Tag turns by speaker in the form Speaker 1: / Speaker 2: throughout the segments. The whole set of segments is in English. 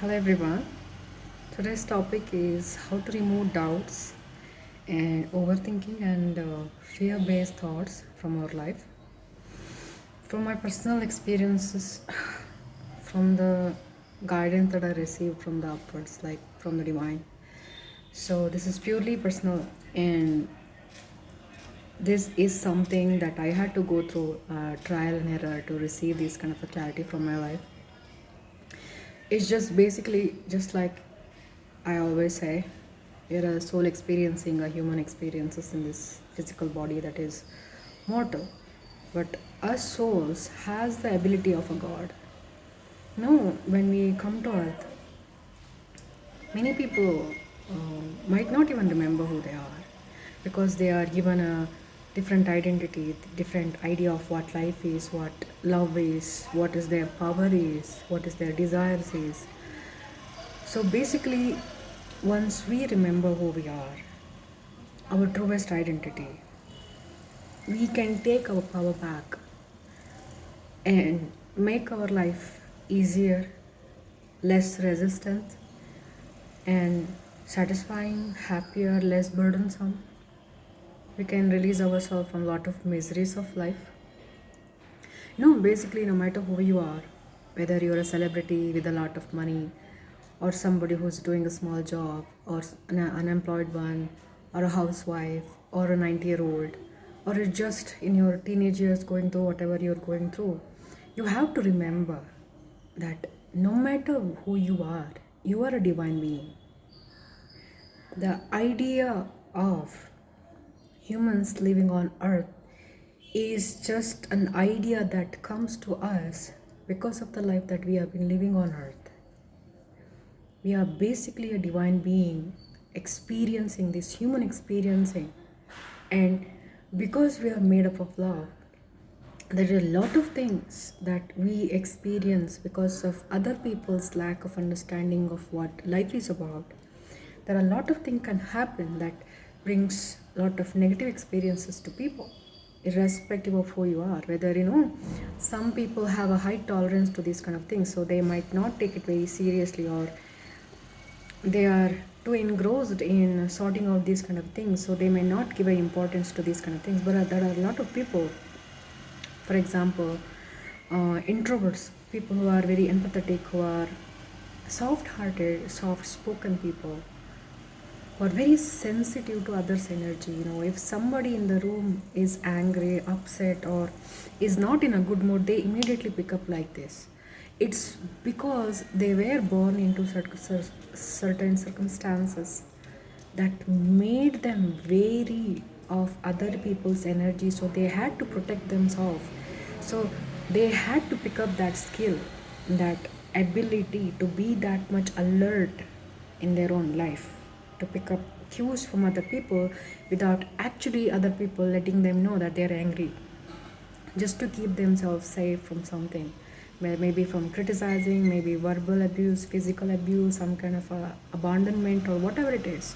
Speaker 1: Hello everyone. Today's topic is how to remove doubts and overthinking and fear-based thoughts from our life. From my personal experiences, from the guidance that I received from the upwards, like from the divine. So this is purely personal, and this is something that I had to go through trial and error to receive this kind of a clarity from my life. It's just basically just like I always say, we are a soul experiencing a human experiences in this physical body that is mortal. But us souls has the ability of a God. No, when we come to earth, many people might not even remember who they are because they are given a different identity, different idea of what life is, what love is, what is their power is, what is their desires is. So basically, once we remember who we are, our truest identity, we can take our power back and make our life easier, less resistant, and satisfying, happier, less burdensome. We can release ourselves from a lot of miseries of life. Basically, no matter who you are, whether you're a celebrity with a lot of money, or somebody who's doing a small job, or an unemployed one, or a housewife, or a 90-year-old, or you're just in your teenage years going through whatever you're going through, you have to remember that no matter who you are a divine being. The idea of humans living on earth is just an idea that comes to us because of the life that we have been living on earth. We are basically a divine being experiencing this human experiencing, and because we are made up of love, there are a lot of things that we experience because of other people's lack of understanding of what life is about. There are a lot of things can happen that brings a lot of negative experiences to people, irrespective of who you are. Whether some people have a high tolerance to these kind of things, so they might not take it very seriously, or they are too engrossed in sorting out these kind of things, so they may not give an importance to these kind of things. But there are a lot of people, for example, introverts, people who are very empathetic, who are soft hearted, soft spoken people, who are very sensitive to others' energy. If somebody in the room is angry, upset, or is not in a good mood, they immediately pick up like this. It's because they were born into certain circumstances that made them wary of other people's energy, so they had to protect themselves. So they had to pick up that skill, that ability to be that much alert in their own life, to pick up cues from other people without actually other people letting them know that they're angry, just to keep themselves safe from something, maybe from criticizing, maybe verbal abuse, physical abuse, some kind of abandonment, or whatever it is.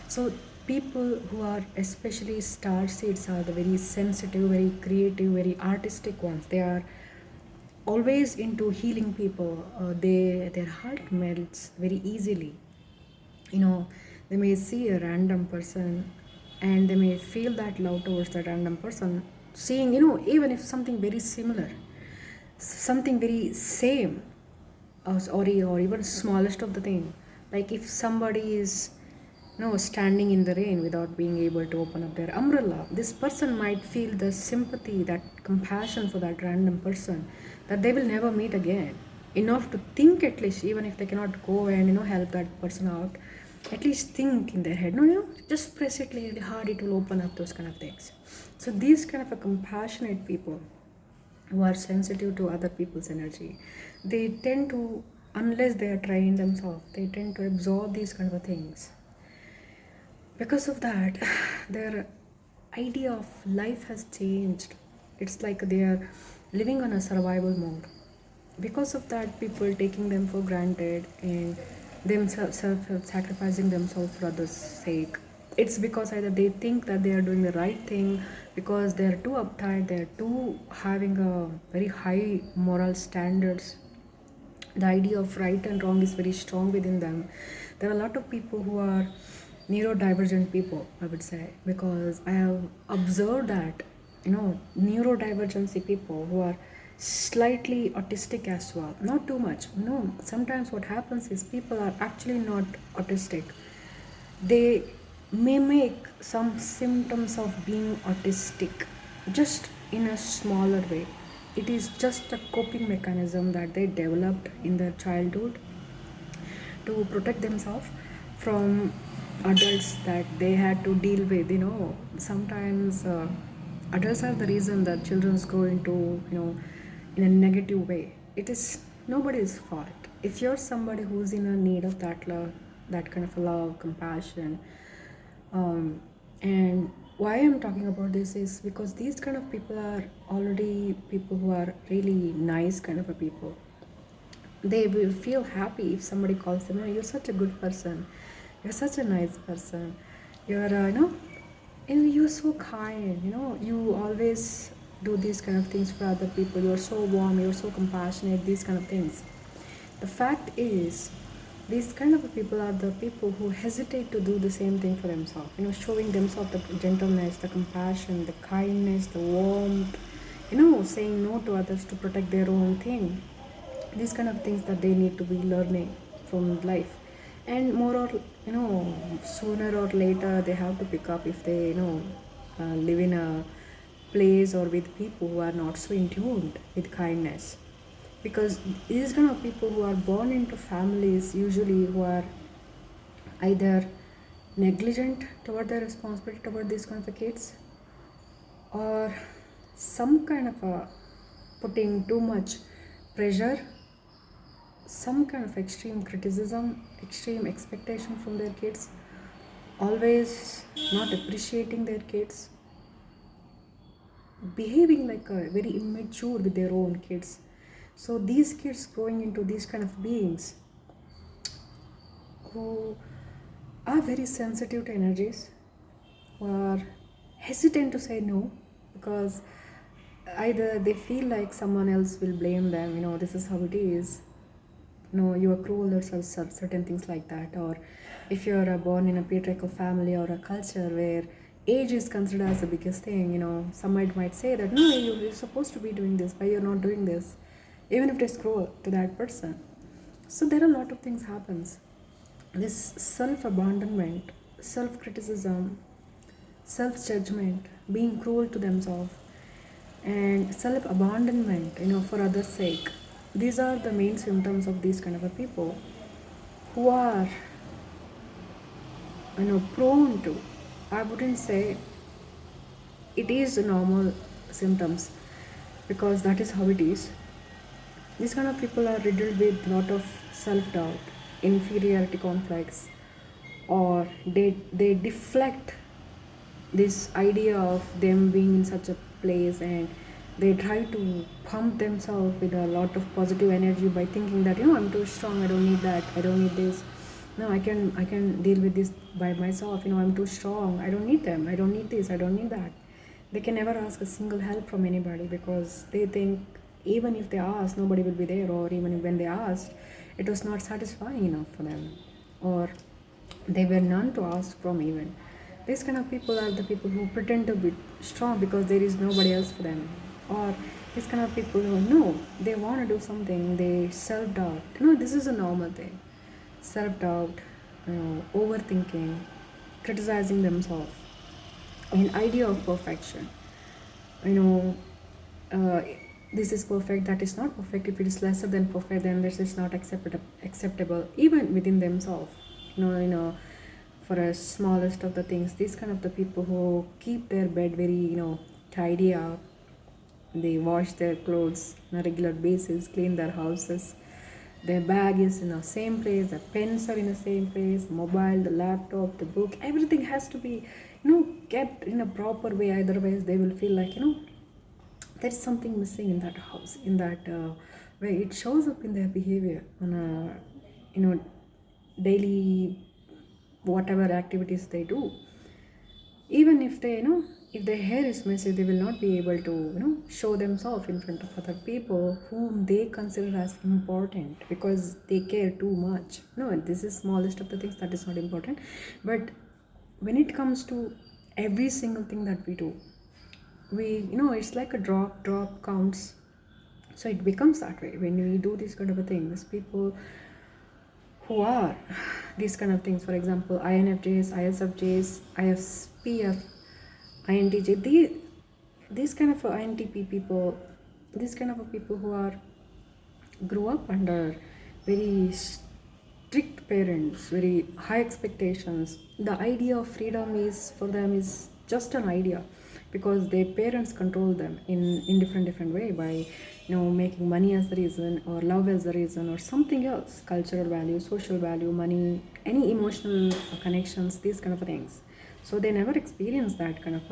Speaker 1: So people who are especially star seeds are the very sensitive, very creative, very artistic ones. They are always into healing people. Their heart melts very easily. you know they may see a random person and they may feel that love towards that random person, seeing, even if something very similar, something very same, or even smallest of the thing. Like if somebody is standing in the rain without being able to open up their umbrella, this person might feel the sympathy, that compassion for that random person that they will never meet again. Enough to think, at least, even if they cannot go and help that person out, at least think in their head, just press it really hard, it will open up, those kind of things. So these kind of a compassionate people who are sensitive to other people's energy, they tend to, unless they are trained themselves, they tend to absorb these kind of things. Because of that, their idea of life has changed. It's like they are living on a survival mode. Because of that, people taking them for granted and themselves sacrificing themselves for others' sake. It's because either they think that they are doing the right thing, because they are too uptight, they are too having a very high moral standards, The idea of right and wrong is very strong within them. There are a lot of people who are neurodivergent people, I would say, because I have observed that, neurodivergency people who are slightly autistic as well, not too much. Sometimes what happens is people are actually not autistic. They may make some symptoms of being autistic just in a smaller way. It is just a coping mechanism that they developed in their childhood to protect themselves from adults that they had to deal with. Sometimes adults are the reason that children go into, in a negative way. It is nobody's fault. If you're somebody who's in a need of that love, that kind of love, compassion, and why I'm talking about this is because these kind of people are already people who are really nice kind of a people. They will feel happy if somebody calls them, "Oh, you're such a good person, you're such a nice person, you're you're so kind, you always do these kind of things for other people, you're so warm, you're so compassionate," these kind of things. The fact is, these kind of people are the people who hesitate to do the same thing for themselves, showing themselves the gentleness, the compassion, the kindness, the warmth, saying no to others to protect their own thing. These kind of things that they need to be learning from life. And more or, sooner or later, they have to pick up if they, live in a place or with people who are not so in tune with kindness, because these kind of people who are born into families usually who are either negligent toward their responsibility toward these kind of kids, or some kind of a putting too much pressure, some kind of extreme criticism, extreme expectation from their kids, always not appreciating their kids, behaving like a very immature with their own kids. So these kids growing into these kind of beings who are very sensitive to energies, who are hesitant to say no because either they feel like someone else will blame them, this is how it is, you are cruel or certain things like that. Or if you're born in a patriarchal family or a culture where age is considered as the biggest thing, somebody might say that no, you're supposed to be doing this, why you're not doing this, even if it's cruel to that person. So there are a lot of things happens. This self-abandonment, self-criticism, self-judgment, being cruel to themselves, and self-abandonment, for others' sake. These are the main symptoms of these kind of a people who are, prone to. I wouldn't say it is normal symptoms because that is how it is. These kind of people are riddled with lot of self-doubt, inferiority complex, or they deflect this idea of them being in such a place, and they try to pump themselves with a lot of positive energy by thinking that, I'm too strong, I don't need that, I don't need this, no, I can deal with this by myself, I'm too strong, I don't need them, I don't need this, I don't need that. They can never ask a single help from anybody because they think even if they ask, nobody will be there, or even when they asked, it was not satisfying enough for them, or they were none to ask from even. These kind of people are the people who pretend to be strong because there is nobody else for them. Or these kind of people who know they want to do something, they self doubt. This is a normal thing. Self doubt, overthinking, criticizing themselves, an idea of perfection. You know, uh, this is perfect, that is not perfect. If it is lesser than perfect, then this is not acceptable, even within themselves. For a smallest of the things, these kind of the people who keep their bed very, tidy up, they wash their clothes on a regular basis, clean their houses, their bag is in the same place, the pens are in the same place, mobile, the laptop, the book, everything has to be, kept in a proper way. Otherwise, they will feel like, there's something missing in that house, in that way. It shows up in their behavior on a, daily whatever activities they do. Even if they, if their hair is messy, they will not be able to, show themselves in front of other people whom they consider as important because they care too much. No, this is smallest of the things that is not important. But when it comes to every single thing that we do, it's like a drop counts. So it becomes that way when we do these kind of things. People who are these kind of things, for example, INFJs, ISFJs, ISPF, INTJ, these kind of INTP people, these kind of people who are grew up under very strict parents, very high expectations. The idea of freedom is for them is just an idea because their parents control them in different way by making money as the reason or love as the reason or something else, cultural value, social value, money, any emotional connections, these kind of things. So they never experience that kind of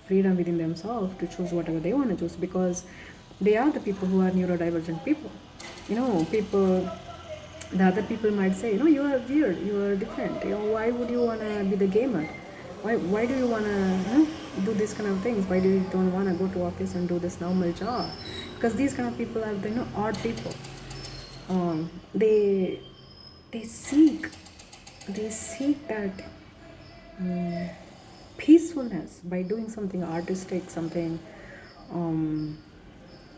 Speaker 1: freedom within themselves to choose whatever they want to choose because they are the people who are neurodivergent people. People, the other people might say, you are weird, you are different. Why would you want to be the gamer? Why do you want to do this kind of things? Why do you don't want to go to office and do this normal job? Because these kind of people are the odd people. They they seek they seek that peacefulness by doing something artistic, something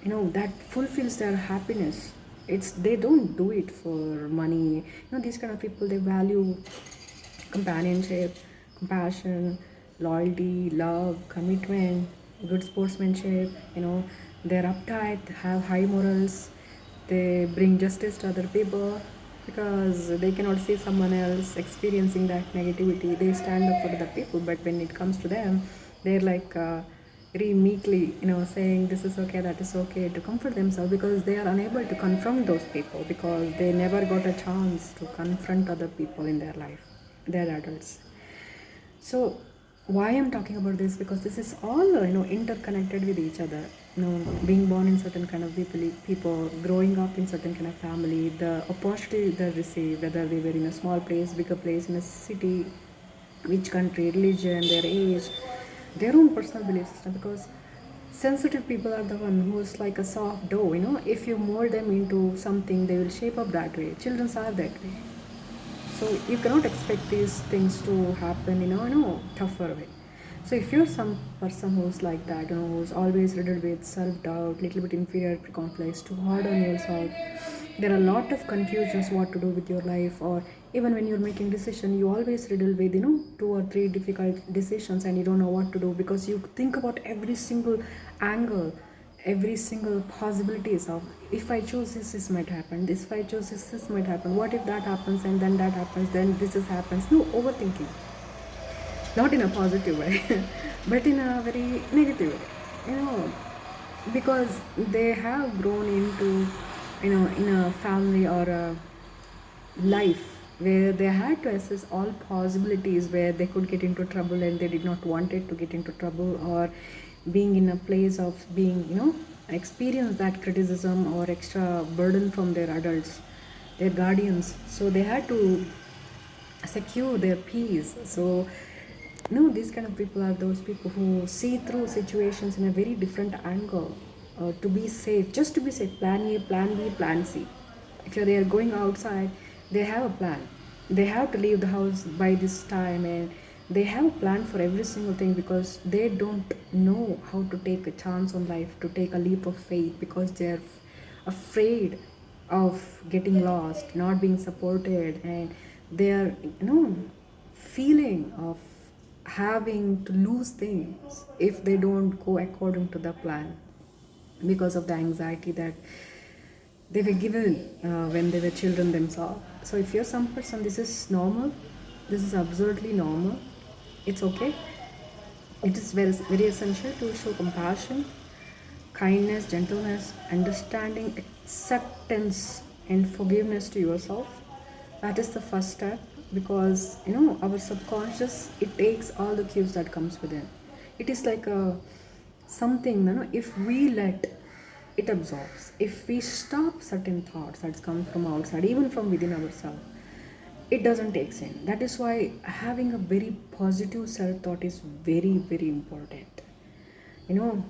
Speaker 1: that fulfills their happiness. It's they don't do it for money. These kind of people, they value companionship, compassion, loyalty, love, commitment, good sportsmanship. They're uptight, have high morals, they bring justice to other people because they cannot see someone else experiencing that negativity. They stand up for other people, but when it comes to them, they're like very meekly, saying this is okay, that is okay, to comfort themselves because they are unable to confront those people because they never got a chance to confront other people in their life. They're adults. So why I'm talking about this, because this is all interconnected with each other. Being born in certain kind of people, growing up in certain kind of family, the opportunity they receive, whether they were in a small place, bigger place, in a city, which country, religion, their age, their own personal belief system. Because sensitive people are the one who's like a soft dough. If you mold them into something, they will shape up that way. Children are that way. So you cannot expect these things to happen in a tougher way. So if you're some person who's like that, who's always riddled with self-doubt, little bit inferiority complex, too hard on yourself, there are a lot of confusions what to do with your life, or even when you're making decision, you always riddle with two or three difficult decisions and you don't know what to do because you think about every single angle, every single possibilities of, if I choose this might happen, if I choose this might happen, what if that happens and then that happens, then this is happens. No, overthinking, not in a positive way but in a very negative way, because they have grown into in a family or a life where they had to assess all possibilities where they could get into trouble and they did not want it to get into trouble, or being in a place of being experience that criticism or extra burden from their adults, their guardians. So they had to secure their peace. So these kind of people are those people who see through situations in a very different angle, to be safe, just to be safe. Plan A, plan B, plan C. If they are going outside, they have a plan. They have to leave the house by this time, and they have a plan for every single thing because they don't know how to take a chance on life, to take a leap of faith because they're afraid of getting lost, not being supported, and they're feeling of having to lose things if they don't go according to the plan because of the anxiety that they were given when they were children themselves. So if you're some person, this is normal, this is absolutely normal, it's okay. It is very, very essential to show compassion, kindness, gentleness, understanding, acceptance, and forgiveness to yourself. That is the first step, because our subconscious, it takes all the cues that comes within. It is like a something, if we let it absorbs. If we stop certain thoughts that come from outside, even from within ourselves, it doesn't take in. That is why having a very positive self thought is very, very important. You know,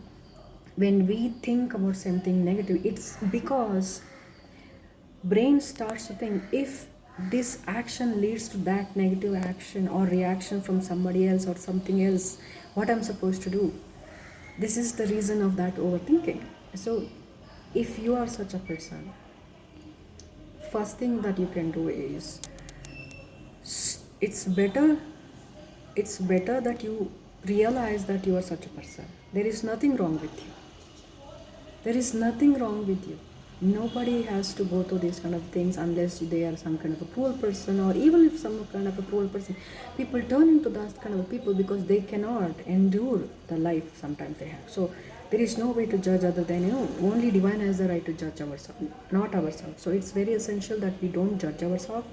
Speaker 1: when we think about something negative, it's because brain starts to think, if this action leads to that negative action or reaction from somebody else or something else, what I'm supposed to do. This is the reason of that overthinking. So if you are such a person, first thing that you can do is, it's better it's better that you realize that you are such a person. There is nothing wrong with you. There is nothing wrong with you. Nobody has to go through these kind of things unless they are some kind of a cruel person, or even if some kind of a cruel person, people turn into that kind of people because they cannot endure the life sometimes they have. So there is no way to judge other than, only divine has the right to judge ourselves, not ourselves. So it's very essential that we don't judge ourselves.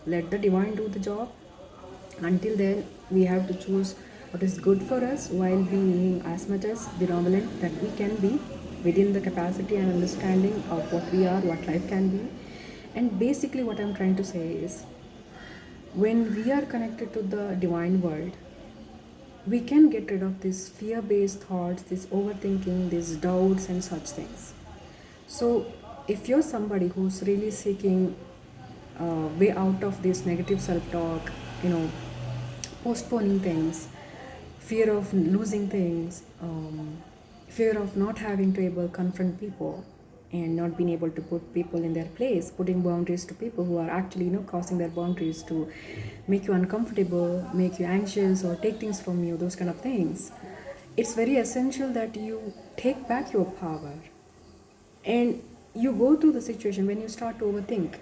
Speaker 1: Let the divine do the job. Until then, we have to choose what is good for us while being as much as benevolent that we can be within the capacity and understanding of what we are, what life can be. And basically, what I'm trying to say is, when we are connected to the divine world, we can get rid of these fear based thoughts, this overthinking, these doubts, and such things. So, if you're somebody who's really seeking way out of this negative self talk, postponing things, fear of losing things, fear of not having to able confront people and not being able to put people in their place, putting boundaries to people who are actually crossing their boundaries to make you uncomfortable, make you anxious, or take things from you, those kind of things. It's very essential that you take back your power and you go through the situation. When you start to overthink,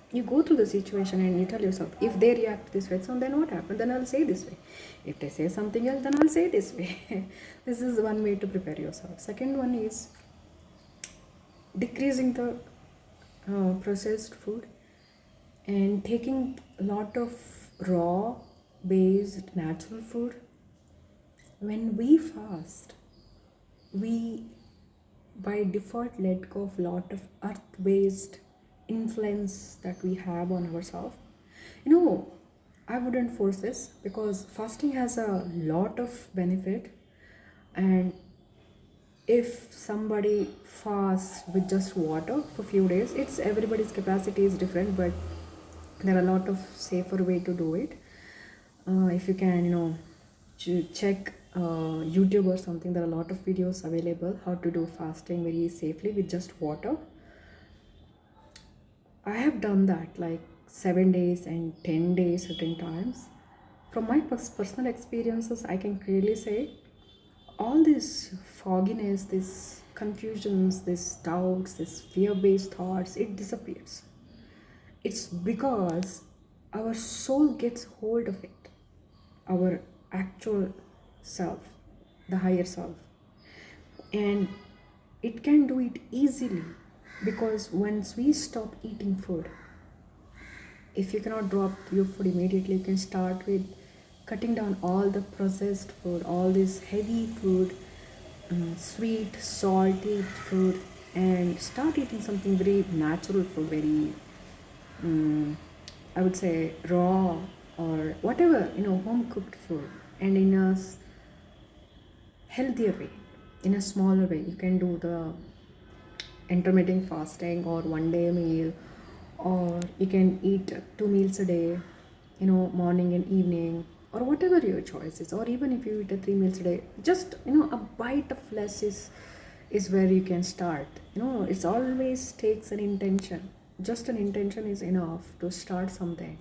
Speaker 1: you go through the situation and you tell yourself, if they react this way, so then what happened? Then I'll say this way. If they say something else, then I'll say this way. This is one way to prepare yourself. Second one is decreasing the processed food and taking a lot of raw based natural food. When we fast, we by default let go of a lot of earth based influence that we have on ourselves. I wouldn't force this because fasting has a lot of benefit. And if somebody fasts with just water for few days, it's everybody's capacity is different, but there are a lot of safer way to do it. If you can check YouTube or something, there are a lot of videos available how to do fasting very safely with just water. I have done that like 7 days and 10 days certain times. From my personal experiences, I can clearly say all this fogginess, this confusions, this doubts, this fear-based thoughts, it disappears. It's because our soul gets hold of it, our actual self, the higher self, and it can do it easily. Because once we stop eating food, if you cannot drop your food immediately, you can start with cutting down all the processed food, all this heavy food, sweet, salty food, and start eating something very natural food, very, I would say, raw or whatever, home cooked food, and in a healthier way, in a smaller way. You can do the intermittent fasting or one day meal, or you can eat 2 meals a day, morning and evening, or whatever your choice is. Or even if you eat 3 meals a day, just a bite of less is where you can start. It's always takes an intention. Just an intention is enough to start something.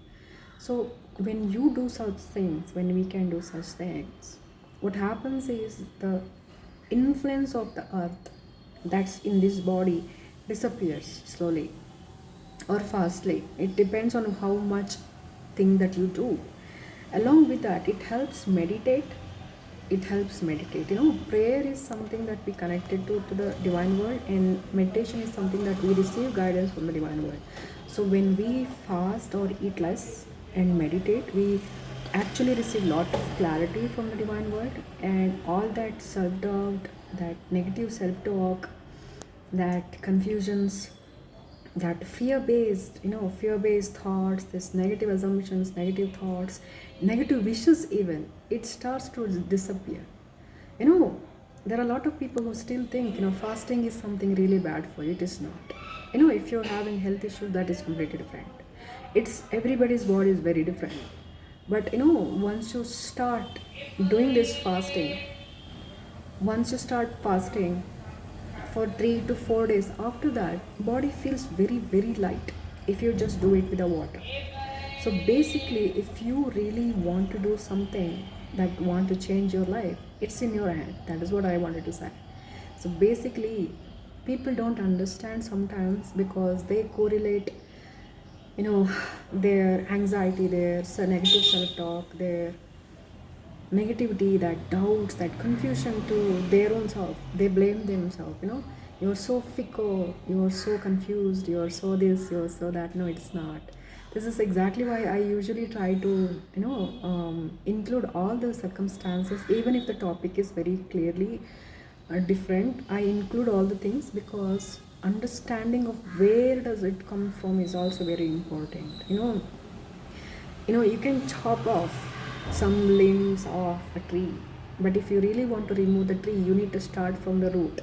Speaker 1: So when you do such things, when we can do such things, what happens is the influence of the earth that's in this body disappears slowly or fastly. It depends on how much thing that you do. Along with that, it helps meditate. Prayer is something that we connected to the divine world, and meditation is something that we receive guidance from the divine world. So when we fast or eat less and meditate, we actually receive lot of clarity from the divine world, and all that self-doubt, that negative self-talk, that confusions, that fear-based thoughts, this negative assumptions, negative thoughts, negative wishes, even it starts to disappear. you know there are a lot of people who still think, fasting is something really bad for you. It is not. If you're having health issues, that is completely different. It's everybody's body is very different. But once you start doing this fasting, once you start fasting for 3 to 4 days, after that body feels very very light if you just do it with the water. So basically, if you really want to do something that want to change your life, it's in your hand. That is what I wanted to say. So basically, people don't understand sometimes because they correlate you know their anxiety, their negative self-talk, their negativity, that doubts, that confusion to their own self. They blame themselves. You're so fickle, you're so confused, you're so this, you're so that. No, it's not. This is exactly why I usually try to include all the circumstances, even if the topic is very clearly different. I include all the things because understanding of where does it come from is also very important. You can chop off some limbs of a tree, but if you really want to remove the tree, you need to start from the root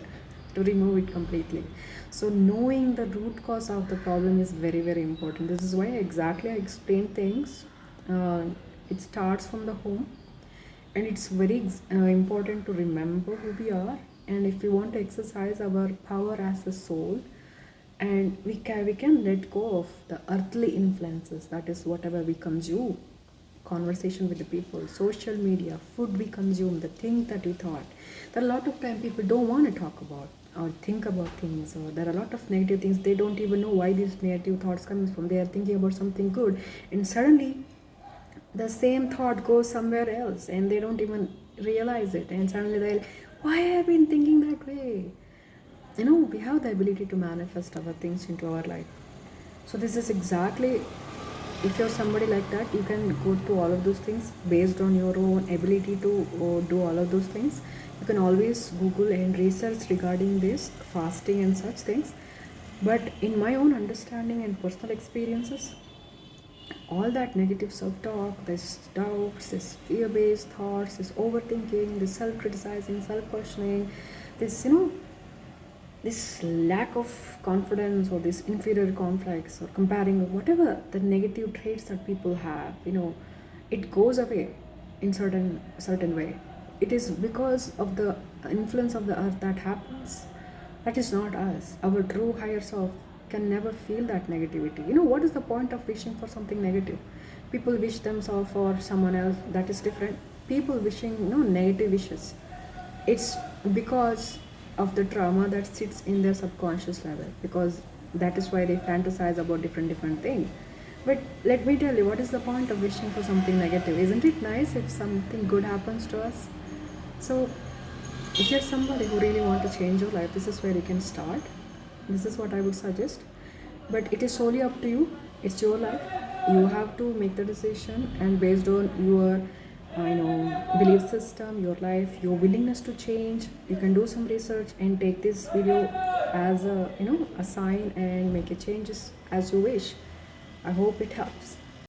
Speaker 1: to remove it completely. So knowing the root cause of the problem is very very important. This is why exactly I explain things. uh, it starts from the home, and it's very important to remember who we are. And if we want to exercise our power as a soul, and we can let go of the earthly influences, that is whatever we consume, conversation with the people, social media, food we consume, the things that we thought, that a lot of time people don't want to talk about or think about things, or there are a lot of negative things. They don't even know why these negative thoughts comes from. They are thinking about something good, and suddenly the same thought goes somewhere else and they don't even realize it, and suddenly they'll, why have I been thinking that way? We have the ability to manifest our things into our life. So this is exactly, if you're somebody like that, you can go to all of those things based on your own ability to do all of those things. You can always google and research regarding this fasting and such things. But in my own understanding and personal experiences, all that negative self-talk, this doubts, this fear-based thoughts, this overthinking, this self-criticizing, self-questioning, this this lack of confidence, or this inferior complex, or comparing, or whatever the negative traits that people have, it goes away in certain way. It is because of the influence of the earth that happens. That is not us. Our true higher self can never feel that negativity. What is the point of wishing for something negative? People wish themselves for someone else, that is different. People wishing negative wishes, it's because of the trauma that sits in their subconscious level, because that is why they fantasize about different things. But let me tell you, what is the point of wishing for something negative? Isn't it nice if something good happens to us? So if you're somebody who really want to change your life, this is where you can start. This is what I would suggest. But it is solely up to you. It's your life. You have to make the decision, and based on your belief system, your life, your willingness to change, you can do some research and take this video as a sign and make a changes as you wish. I hope it helps.